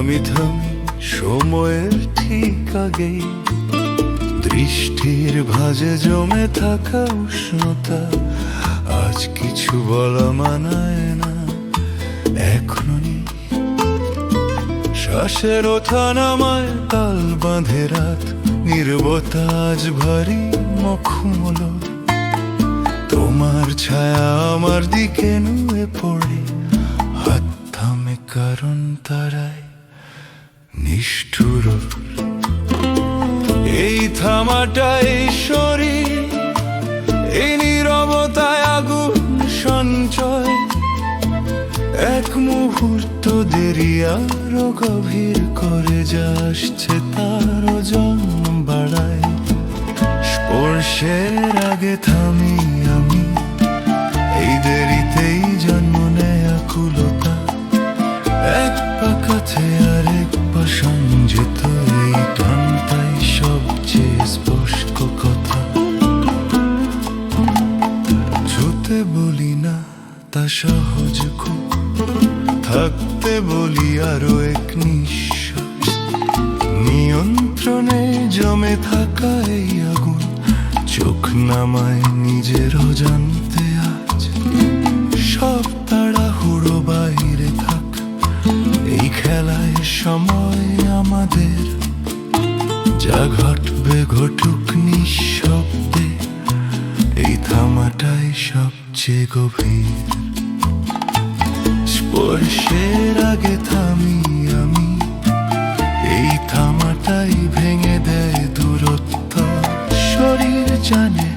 থামি থামি সময়ের ঠিক আগেই দৃষ্টির ভাঁজে জমে থাকা উষ্ণতা আজ কিছু বলা মানায় না এখনো নেই। শ্বাসের ওঠা নামায় তাল বাঁধে রাত, নীরবতা আজ ভারী মখমল। তোমার ছায়া আমার দিকে নুয়ে পড়ে, হাত থামে কারণ তারাই নিষ্ঠুর। এই থামাটাই শরীর, এই নীরবতায় আগুন সঞ্চয়। এক মুহূর্ত দেরি আরো গভীর করে যা আসছে তার ওজন বাড়ায়। স্পর্শের আগে থামি আমি, এই দেরিতেই জন্ম নেয় আকুলতা। এক পা কাছে আর এক পা সংযত, এই টানটাই সবচেয়ে স্পষ্ট কথা। ছুতে বলি না তা সহজ খুব, থাকতে বলি আরো এক নিঃশ্বাস। নিয়ন্ত্রণে জমে থাকা এই আগুন চোখ নামায় নিজের অজান্তে আজ। সব তাড়াহুড়ো বাইরে থাক, এই খেলায় সময় আমাদের। যা ঘটবে ঘটুক নিঃশব্দে, এই থামাটাই সবচেয়ে গভীর। স্পর্শের আগে থামি আমি, এই থামাটাই ভেঙে দেয় দূরত্ব। শরীর জানে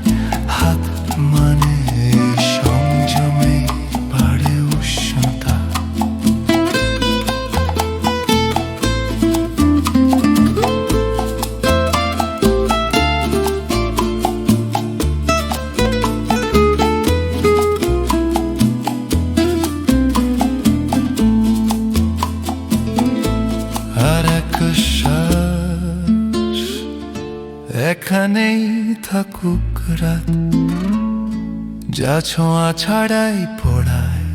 হাত মানে এই সংযমে বাড়ে উষ্ণতা। আর এক শ্বাস এখানেই থাকুক রাত, যা ছোঁয়া ছাড়াই পড়ায়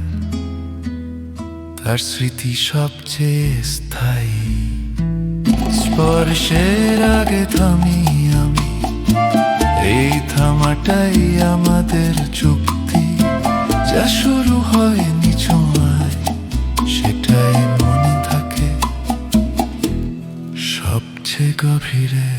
তার স্মৃতি সবচেয়ে স্থায়ী। স্পর্শের আগে থামি আমি, এই থামাটাই আমাদের চুক্তি। যা শুরু হয় নিছোঁয়ায়, সেটাই মনে থাকে সবচেয়ে গভীরে।